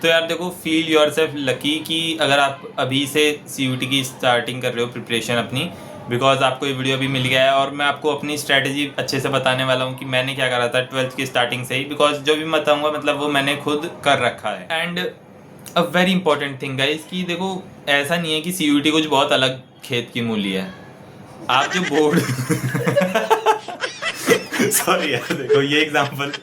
तो यार देखो, फील योरसेल्फ लकी कि अगर आप अभी से सीयूटी की स्टार्टिंग कर रहे हो प्रिपरेशन अपनी, बिकॉज आपको ये वीडियो अभी मिल गया है और मैं आपको अपनी स्ट्रैटेजी अच्छे से बताने वाला हूँ कि मैंने क्या करा था 12th की स्टार्टिंग से ही, बिकॉज जो भी बताऊँगा मतलब वो मैंने खुद कर रखा है। And a very important thing guys कि देखो, ऐसा नहीं है कि सीयूटी कुछ बहुत अलग खेत की मूली है। आप जो बोर्ड सॉरी यार, देखो ये example.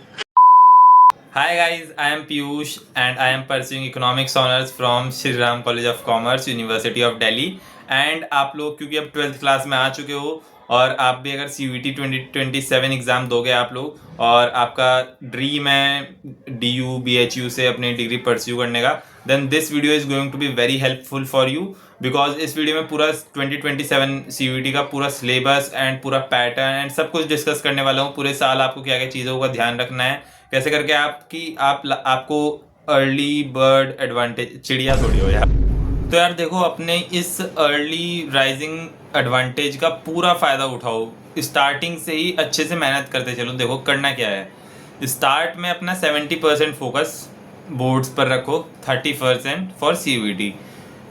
Hi guys, I am Piyush and I am pursuing economics honors from Shri Ram College of Commerce, University of Delhi। And आप लोग क्योंकि अब 12th क्लास में आ चुके हो और आप भी अगर CUET 2027 एग्ज़ाम दोगे आप लोग और आपका ड्रीम है DU BHU से अपनी डिग्री परस्यू करने का, then this video is going to be very helpful for you, because इस वीडियो में पूरा 2027 CUET का पूरा सिलेबस एंड पूरा पैटर्न एंड सब कुछ डिस्कस करने वाला हूँ। पूरे साल आपको क्या क्या चीज़ों का ध्यान रखना है, कैसे करके आपको अर्ली बर्ड एडवांटेज, चिड़िया थोड़ी हो यार। तो यार देखो, अपने इस अर्ली राइजिंग एडवांटेज का पूरा फ़ायदा उठाओ, स्टार्टिंग से ही अच्छे से मेहनत करते चलो। देखो करना क्या है, स्टार्ट में अपना 70% फोकस बोर्ड्स पर रखो, 30% फॉर CUET।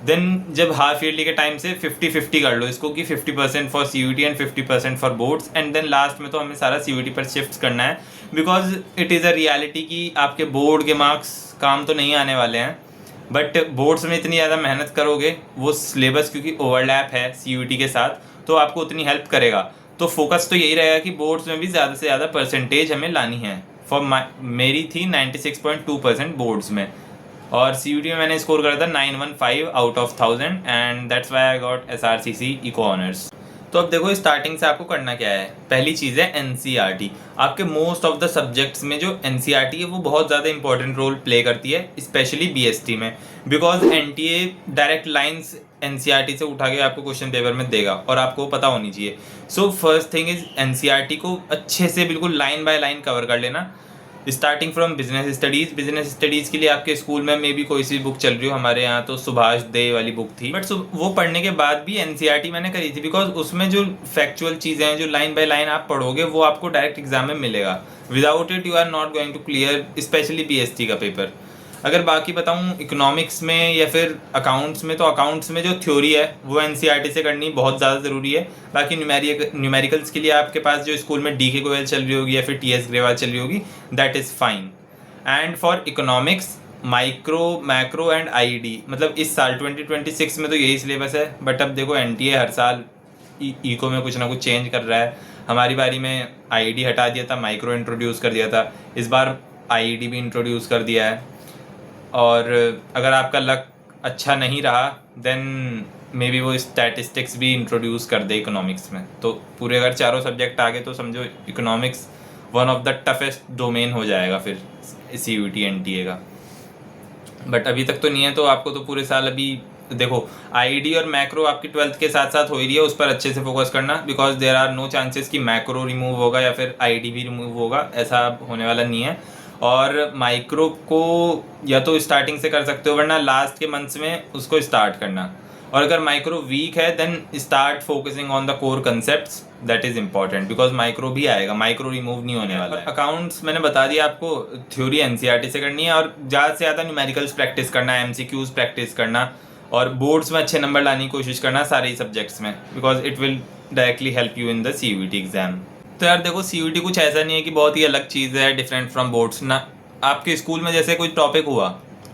देन जब हाफ ईयरली के टाइम से 50-50 कर लो इसको कि 50% for CUET and 50% for boards, and then last में तो हमें सारा CUET पर शिफ्ट करना है, because it is a reality कि आपके बोर्ड के मार्क्स काम तो नहीं आने वाले हैं, बट बोर्ड्स में इतनी ज़्यादा मेहनत करोगे, वो सिलेबस क्योंकि ओवरलैप है CUET के साथ, तो आपको उतनी हेल्प करेगा। तो फोकस तो यही रहेगा कि बोर्ड्स में भी ज़्यादा से ज़्यादा परसेंटेज हमें लानी है। फॉर मेरी थी 96.2% बोर्ड्स में, और CUET में मैंने स्कोर करा था 915 out of 1000 and that's why I got SRCC eco honours. तो अब देखो, स्टार्टिंग से आपको करना क्या है। पहली चीज़ है NCERT। आपके मोस्ट ऑफ द सब्जेक्ट्स में जो NCERT है वो बहुत ज़्यादा इंपॉर्टेंट रोल प्ले करती है, स्पेशली BST में, because NTA direct lines NCERT से उठा के आपको क्वेश्चन पेपर में देगा और आपको पता होनी चाहिए। So first thing is NCERT को अच्छे से बिल्कुल लाइन बाय लाइन कवर कर लेना, starting from business studies. Business studies के लिए आपके स्कूल में मे भी कोई सी बुक चल रही हो, हमारे यहाँ तो सुभाष दे वाली बुक थी, बट वो पढ़ने के बाद भी NCERT मैंने करी थी, बिकॉज उसमें जो फैक्चुअल चीज़ें हैं, जो लाइन बाय लाइन आप पढ़ोगे, वो आपको डायरेक्ट एग्जाम में मिलेगा। Without it you are not going to clear specially BST का पेपर। अगर बाकी बताऊँ इकोनॉमिक्स में या फिर अकाउंट्स में, तो अकाउंट्स में जो थ्योरी है वो NCERT से करनी बहुत ज़्यादा ज़रूरी है। बाकी न्यूमेरिकल्स के लिए आपके पास जो स्कूल में DK गोयल चल रही होगी या फिर TS ग्रेवाल चल रही होगी, that is fine. And for economics, micro, macro and IED, मतलब इस साल 2026 में तो यही सिलेबस है, बट अब देखो NTA हर साल इको में कुछ ना कुछ चेंज कर रहा है। हमारी बारी में IED हटा दिया था, माइक्रो इंट्रोड्यूस कर दिया था, इस बार IED भी इंट्रोड्यूस कर दिया है। और अगर आपका लक अच्छा नहीं रहा देन मे बी वो स्टैटिस्टिक्स भी इंट्रोड्यूस कर दे इकोनॉमिक्स में। तो पूरे अगर चारों सब्जेक्ट आ गए तो समझो economics one of the toughest domain हो जाएगा फिर CUET NTA का। बट अभी तक तो नहीं है, तो आपको तो पूरे साल अभी देखो IED और मैक्रो आपकी 12th के साथ साथ हो ही रही है, उस पर अच्छे से फोकस करना, because there are no chances कि मैक्रो रिमूव होगा या फिर IED भी रिमूव होगा, ऐसा होने वाला नहीं है। और माइक्रो को या तो स्टार्टिंग से कर सकते हो, वरना लास्ट के मंथ्स में उसको स्टार्ट करना। और अगर माइक्रो वीक है then start focusing on the core concepts, that is important, because micro भी आएगा, माइक्रो रिमूव नहीं होने वाला है। अकाउंट्स मैंने बता दिया आपको, थ्योरी NCERT से करनी है और ज़्यादा से ज़्यादा न्यूमेरिकल्स प्रैक्टिस करना है, MCQs प्रैक्टिस करना, और बोर्ड्स में अच्छे नंबर लाने की कोशिश करना सारे ही सब्जेक्ट्स में, because it will directly help you in the CUET exam. तो यार देखो, CUET कुछ ऐसा नहीं है कि बहुत ही अलग चीज़ है, डिफरेंट फ्रॉम बोर्ड्स ना। आपके स्कूल में जैसे कोई टॉपिक हुआ,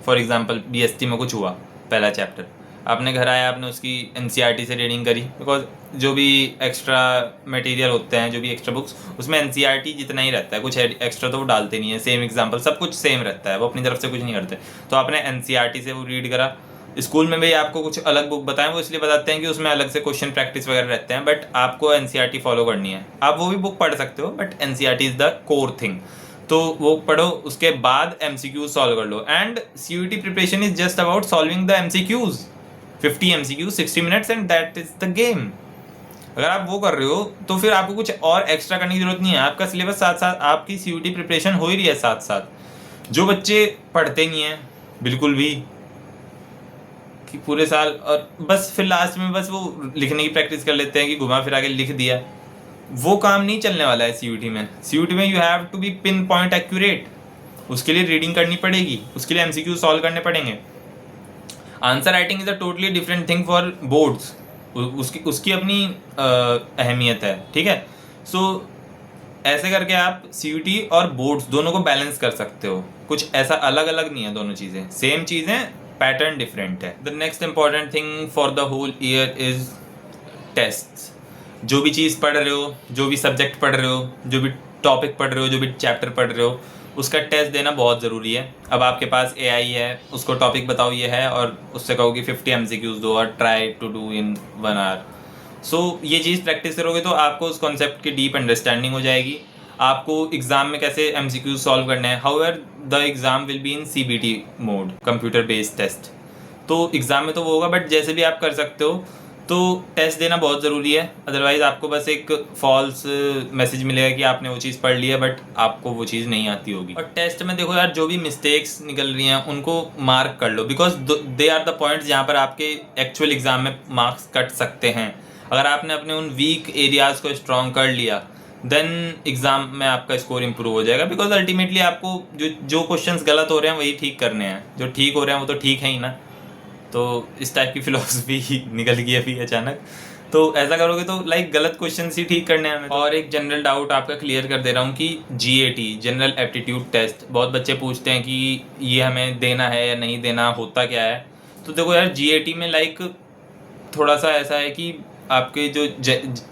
फॉर एग्जांपल BST में कुछ हुआ, पहला चैप्टर, आपने घर आया, आपने उसकी NCERT से रीडिंग करी, बिकॉज जो भी एक्स्ट्रा मटेरियल होते हैं, जो भी एक्स्ट्रा बुक्स, उसमें NCERT जितना ही रहता है, कुछ एक्स्ट्रा तो वो डालते नहीं है, सेम एग्जाम्पल सब कुछ सेम रहता है, वो अपनी तरफ से कुछ नहीं करते। तो आपने NCERT से वो रीड करा। स्कूल में भी आपको कुछ अलग बुक बताएं, वो इसलिए बताते हैं कि उसमें अलग से क्वेश्चन प्रैक्टिस वगैरह रहते हैं, बट आपको NCERT फॉलो करनी है। आप वो भी बुक पढ़ सकते हो, but NCERT is the core thing, तो वो पढ़ो, उसके बाद MCQs सॉल्व कर लो। And CUET preparation is just about solving the MCQs, 50 MCQs 60 minutes and that is the game. अगर आप वो कर रहे हो तो फिर आपको कुछ और एक्स्ट्रा करने की जरूरत नहीं है, आपका सिलेबस साथ साथ, आपकी CUET प्रिपरेशन हो ही रही है साथ साथ। जो बच्चे पढ़ते नहीं हैं बिल्कुल भी कि पूरे साल, और बस फिर लास्ट में बस वो लिखने की प्रैक्टिस कर लेते हैं कि घुमा फिरा के लिख दिया, वो काम नहीं चलने वाला है CUET में। CUET में you have to be pin point accurate, उसके लिए रीडिंग करनी पड़ेगी, उसके लिए एमसीक्यू सॉल्व करने पड़ेंगे। Answer writing is a totally different thing for boards, उसकी उसकी अपनी अहमियत है, ठीक है। सो ऐसे करके आप सीयूटी और बोर्ड्स दोनों को बैलेंस कर सकते हो, कुछ ऐसा अलग अलग नहीं है, दोनों चीज़ें सेम चीज़ें, पैटर्न डिफरेंट है। The next important thing for the whole year is test. जो भी चीज़ पढ़ रहे हो, जो भी सब्जेक्ट पढ़ रहे हो, जो भी टॉपिक पढ़ रहे हो, जो भी चैप्टर पढ़ रहे हो, उसका टेस्ट देना बहुत ज़रूरी है। अब आपके पास एआई है, उसको टॉपिक बताओ ये है, और उससे कहो कि 50 एमसीक्यूज दो और try to do in 1 hour. So ये चीज़ प्रैक्टिस करोगे तो आपको उस कॉन्सेप्ट की डीप अंडरस्टैंडिंग हो जाएगी, आपको एग्जाम में कैसे एमसीक्यूज सॉल्व करने हैं। However the exam will be in CBT mode, computer based test. तो एग्ज़ाम में तो वो होगा, बट जैसे भी आप कर सकते हो, तो टेस्ट देना बहुत ज़रूरी है। अदरवाइज़ आपको बस एक फॉल्स मैसेज मिलेगा कि आपने वो चीज़ पढ़ ली है, बट आपको वो चीज़ नहीं आती होगी। और टेस्ट में देखो यार, जो भी मिस्टेक्स निकल रही हैं उनको मार्क कर लो, because they are the points जहाँ पर आपके एक्चुअल एग्ज़ाम में मार्क्स कट सकते हैं। अगर आपने अपने उन वीक एरियाज़ को स्ट्रॉन्ग कर लिया, देन एग्ज़ाम में आपका स्कोर इंप्रूव हो जाएगा। बिकॉज अल्टीमेटली आपको जो क्वेश्चंस गलत हो रहे हैं वही ठीक करने हैं, जो ठीक हो रहे हैं वो तो ठीक है ही ना। तो इस टाइप की फिलोसफी निकल गई अभी अचानक। तो ऐसा करोगे तो लाइक गलत क्वेश्चन ही ठीक करने हैं हमें। और एक जनरल डाउट आपका क्लियर कर दे रहा हूँ कि जीएटी, जनरल एप्टीट्यूड टेस्ट, बहुत बच्चे पूछते हैं कि ये हमें देना है या नहीं देना, होता क्या है। तो देखो यार, जीएटी में लाइक थोड़ा सा ऐसा है कि आपके जो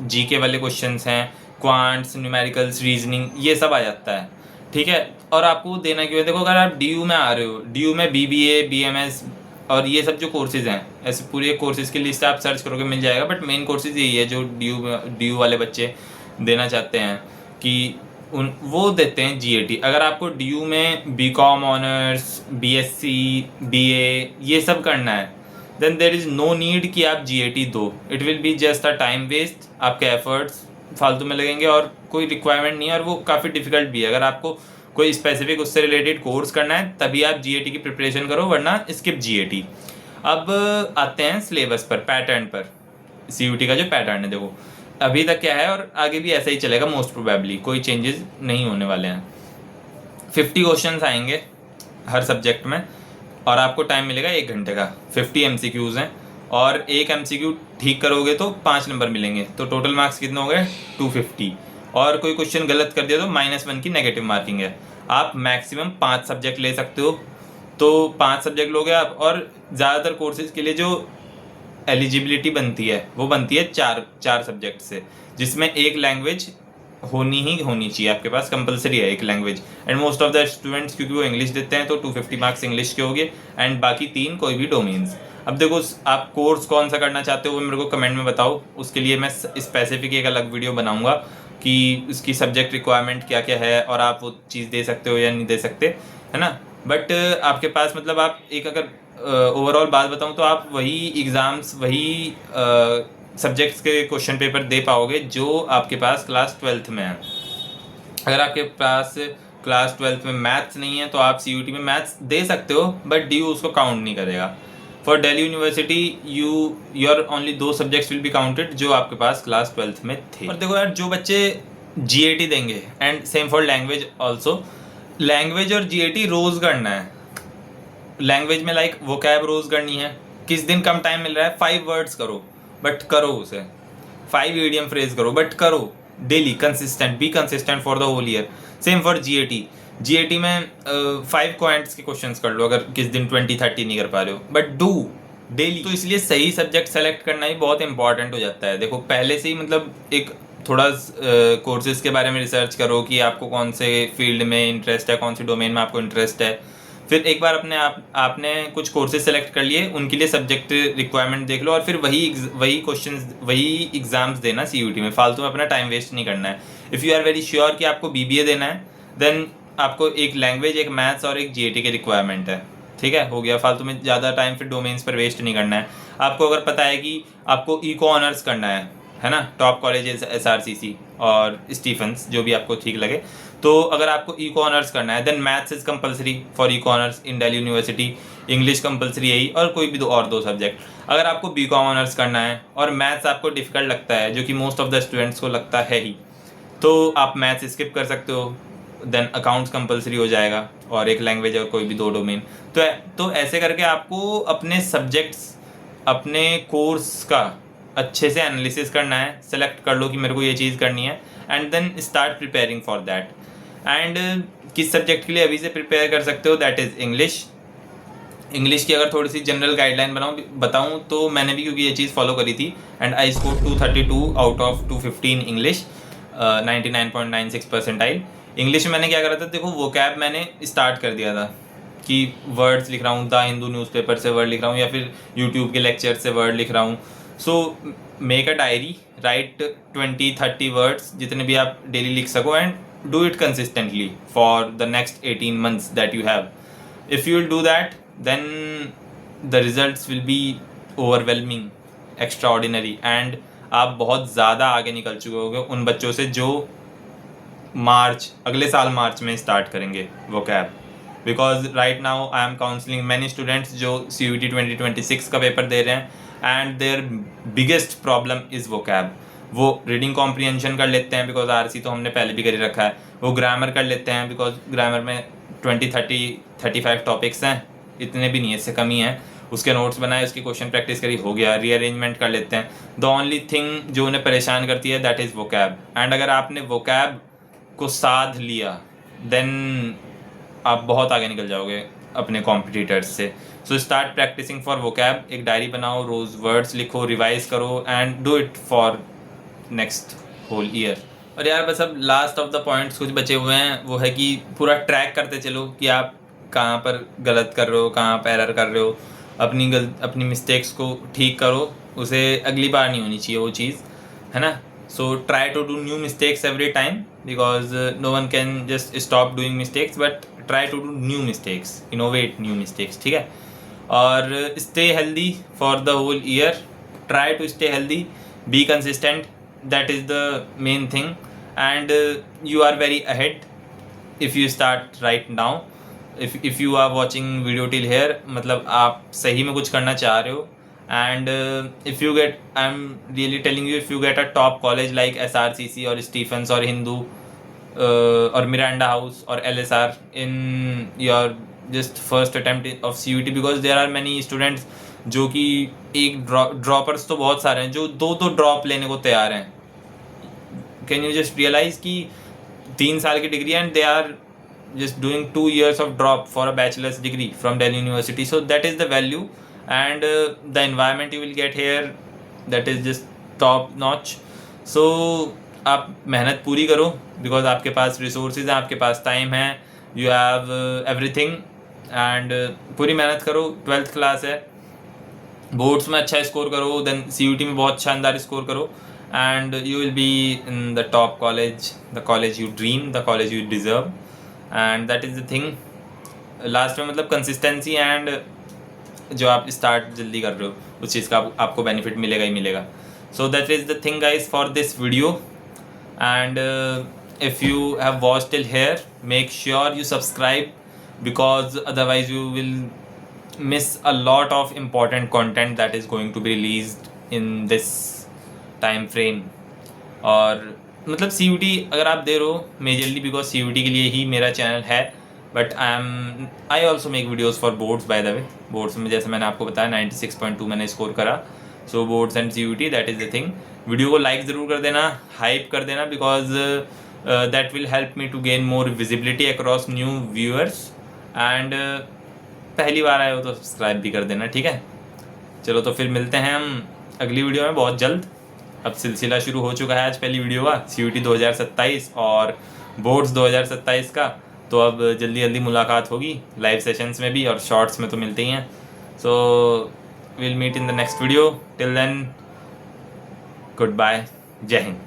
जीके वाले क्वेश्चंस हैं, क्वांट्स, न्यूमेरिकल्स, रीजनिंग, ये सब आ जाता है, ठीक है। और आपको देना क्यों है, देखो अगर आप डीयू में आ रहे हो, डीयू में बीबीए, बीएमएस और ये सब जो कोर्सेज हैं, ऐसे पूरे कोर्सेज की लिस्ट आप सर्च करोगे मिल जाएगा, बट मेन कोर्सेज यही है जो डीयू वाले बच्चे देना चाहते हैं कि वो देते हैं जीएटी। अगर आपको डीयू में बीकॉम ऑनर्स, बीएससी, बीए ये सब करना है, then there is no need कि आप जीएटी दो। It will be just a time waste, आपके एफर्ट्स फालतू में लगेंगे और कोई रिक्वायरमेंट नहीं है, और वो काफ़ी डिफिकल्ट भी है। अगर आपको कोई स्पेसिफिक उससे रिलेटेड कोर्स करना है तभी आप जीएटी की प्रिपरेशन करो, वरना स्किप जीएटी। अब आते हैं सिलेबस पर, पैटर्न पर। सीयूटी का जो पैटर्न है, देखो अभी तक क्या है और आगे भी ऐसा ही चलेगा मोस्ट प्रोबेबली, कोई चेंजेस नहीं होने वाले हैं। 50 क्वेश्चंस आएंगे हर सब्जेक्ट में, और आपको टाइम मिलेगा 1 घंटे का। 50 एमसीक्यूज़ हैं, और एक एमसीक्यू ठीक करोगे तो 5 नंबर मिलेंगे, तो टोटल मार्क्स कितने हो गए, 250। और कोई क्वेश्चन गलत कर दिया तो -1 की नेगेटिव मार्किंग है। आप मैक्सिमम 5 सब्जेक्ट ले सकते हो, तो 5 सब्जेक्ट लोगे आप। और ज़्यादातर कोर्सेज के लिए जो एलिजिबिलिटी बनती है वो बनती है 4 सब्जेक्ट से, जिसमें एक लैंग्वेज होनी ही होनी चाहिए आपके पास, कंपलसरी है एक language. And most of the students क्योंकि वो इंग्लिश देते हैं तो 250 मार्क्स इंग्लिश के हो गए, एंड बाकी 3 कोई भी डोमेन्स। अब देखो आप कोर्स कौन सा करना चाहते हो वो मेरे को कमेंट में बताओ, उसके लिए मैं स्पेसिफिक एक अलग वीडियो बनाऊंगा कि उसकी सब्जेक्ट रिक्वायरमेंट क्या क्या है और आप वो चीज़ दे सकते हो या नहीं दे सकते, है ना। बट आपके पास मतलब आप एक अगर ओवरऑल बात बताऊं तो आप वही एग्ज़ाम्स, वही सब्जेक्ट्स के क्वेश्चन पेपर दे पाओगे जो आपके पास क्लास 12th में है। अगर आपके पास क्लास 12th में मैथ्स नहीं है तो आप सीयूटी में मैथ्स दे सकते हो, बट डी उसको काउंट नहीं करेगा। For Delhi university your only 2 subjects will be counted जो आपके पास क्लास 12th में थे। और देखो यार, जो बच्चे जीएटी देंगे, and same for language also, language और जीएटी रोज़ करना है। लैंग्वेज में लाइक वोकैब रोज़ करनी है, किस दिन कम टाइम मिल रहा है 5 वर्ड्स करो, बट करो उसे। 5 ईडियम फ्रेज करो, बट करो daily, consistent, be consistent for the whole year. Same for GAT, GAT में 5 क्वांट्स के क्वेश्चंस कर लो अगर किस दिन 20-30 नहीं कर पा रहे हो, बट डू डेली। तो इसलिए सही सब्जेक्ट सेलेक्ट करना ही बहुत इंपॉर्टेंट हो जाता है। देखो पहले से ही मतलब एक थोड़ा कोर्सेज के बारे में रिसर्च करो कि आपको कौन से फील्ड में इंटरेस्ट है, कौन से डोमेन में आपको इंटरेस्ट है। फिर एक बार आपने कुछ कोर्सेज सेलेक्ट कर लिए, उनके लिए सब्जेक्ट रिक्वायरमेंट देख लो, और फिर वही क्वेश्चंस, वही एग्जाम्स देना सीयूटी में। फालतू में अपना टाइम वेस्ट नहीं करना है। If you are very sure कि आपको बीबीए देना है, देन आपको एक लैंग्वेज, एक मैथ्स और एक जीएटी की रिक्वायरमेंट है, ठीक है, हो गया। फालतू में ज़्यादा टाइम फिर डोमेन्स पर वेस्ट नहीं करना है। आपको अगर पता है कि आपको इको ऑनर्स करना है ना, टॉप कॉलेजेस एसआरसीसी और स्टीफेंस, जो भी आपको ठीक लगे, तो अगर आपको इको ऑनर्स करना है, then maths is compulsory for eco honours in Delhi University, English compulsory यही, और कोई भी 2 सब्जेक्ट। अगर आपको बीकॉम ऑनर्स करना है और मैथ्स आपको डिफिकल्ट लगता है, जो कि मोस्ट ऑफ द स्टूडेंट्स को लगता है ही, तो आप मैथ्स स्किप कर सकते हो। देन अकाउंट्स कंपलसरी हो जाएगा, और एक लैंग्वेज और कोई भी 2 डोमेन। तो ऐसे करके आपको अपने सब्जेक्ट्स, अपने कोर्स का अच्छे से एनालिसिस करना है, सेलेक्ट कर लो कि मेरे को ये चीज़ करनी है, and then start preparing for that. And किस सब्जेक्ट के लिए अभी से प्रिपेयर कर सकते हो, दैट इज़ इंग्लिश। इंग्लिश की अगर थोड़ी सी जनरल गाइडलाइन बताऊँ तो मैंने भी क्योंकि ये चीज़ फॉलो करी थी, and I score 232 out of 215 English, 99.96 percentile. English में मैंने क्या करा था, देखो वोकैब मैंने स्टार्ट कर दिया था कि वर्ड्स लिख रहा हूँ, द हिंदू न्यूज़पेपर से वर्ड लिख रहा हूँ, या फिर यूट्यूब के लेक्चर से वर्ड लिख रहा हूँ। So make a diary, right 20-30 words, जितने भी आप डेली लिख सको, and do it consistently for the next 18 months that you have. If you will do that, then the results will be overwhelming, extraordinary, and आप बहुत ज़्यादा आगे निकल चुके होगे उन बच्चों से जो अगले साल मार्च में स्टार्ट करेंगे vocab। Because right now I am counselling many students जो CUET 2026 का पेपर दे रहे हैं, and their biggest problem is vocab। वो रीडिंग कॉम्प्रिहेंशन कर लेते हैं, बिकॉज RC तो हमने पहले भी कर रखा है। वो ग्रामर कर लेते हैं, बिकॉज ग्रामर में 20-30-35 टॉपिक्स हैं, इतने भी नहीं है, इससे कम ही है। उसके नोट्स बनाए, उसकी क्वेश्चन प्रैक्टिस करी, हो गया। रीअरेंजमेंट कर लेते हैं। द ओनली थिंग जो उन्हें परेशान करती है दैट इज़ vocab। एंड अगर आपने vocab को साध लिया, देन आप बहुत आगे निकल जाओगे अपने कॉम्पिटिटर्स से। So start practicing for vocab। एक डायरी बनाओ, रोज़ वर्ड्स लिखो, रिवाइज करो, and do it for next whole year. और यार बस अब लास्ट ऑफ द पॉइंट्स कुछ बचे हुए हैं, वो है कि पूरा ट्रैक करते चलो कि आप कहाँ पर गलत कर रहे हो, कहाँ पर एरर कर रहे हो। अपनी मिस्टेक्स को ठीक करो, उसे अगली बार नहीं होनी चाहिए वो चीज़, है ना। So try to do new mistakes every time, because no one can just stop doing mistakes, but try to do new mistakes, innovate new mistakes, ठीक है। और stay healthy for the whole year, try to stay healthy, be consistent, that is the main thing, and you are very ahead if you start right now। if you are watching video till here, मतलब आप सही में कुछ करना चाह रहे हो, and if you get, I'm really telling you, if you get a top college like SRCC or Stephens or Hindu or Miranda House or LSR in your just first attempt of CUET, because there are many students जो कि एक droppers तो बहुत सारे हैं जो 2 drop लेने को तैयार हैं। कैन यू जस्ट रियलाइज कि 3 साल की डिग्री, and they are just doing 2 years of drop for a bachelor's degree from Delhi University. So that is the value, and the environment you will get here, that is just top notch. So आप मेहनत पूरी करो, because आपके पास resources हैं, आपके पास time है, you have everything, and पूरी मेहनत करो। 12th क्लास है, बोर्ड्स में अच्छा स्कोर करो, देन CUET में बहुत शानदार स्कोर करो, and you will be in the top college, the college you dream, the college you deserve, and that is the thing. Last में मतलब कंसिस्टेंसी, एंड जो आप स्टार्ट जल्दी कर रहे हो उस चीज़ का आपको बेनिफिट मिलेगा ही मिलेगा। सो that is the thing guys for this video, and if you have watched till here, make sure you subscribe, because otherwise you will miss a lot of important content that is going to be released in this time frame। और मतलब CUET अगर आप दे रहे हो majorly because CUET के लिए ही मेरा channel है, but I also make videos for boards. By the way, boards में जैसे मैंने आपको बताया 96.2 मैंने स्कोर करा। So boards and CUET, that is the thing. Video को लाइक ज़रूर कर देना, हाइप कर देना, because that will help me to gain more visibility across new viewers, and पहली बार आए हो तो सब्सक्राइब भी कर देना, ठीक है। चलो तो फिर मिलते हैं हम अगली वीडियो में बहुत जल्द। अब सिलसिला शुरू हो चुका है आज पहली वीडियो का CUET 2027 और बोर्ड्स 2027 का, तो अब जल्दी जल्दी मुलाकात होगी लाइव सेशंस में भी, और शॉर्ट्स में तो मिलते ही हैं। So will meet in the next video, till then good bye, जय हिंद।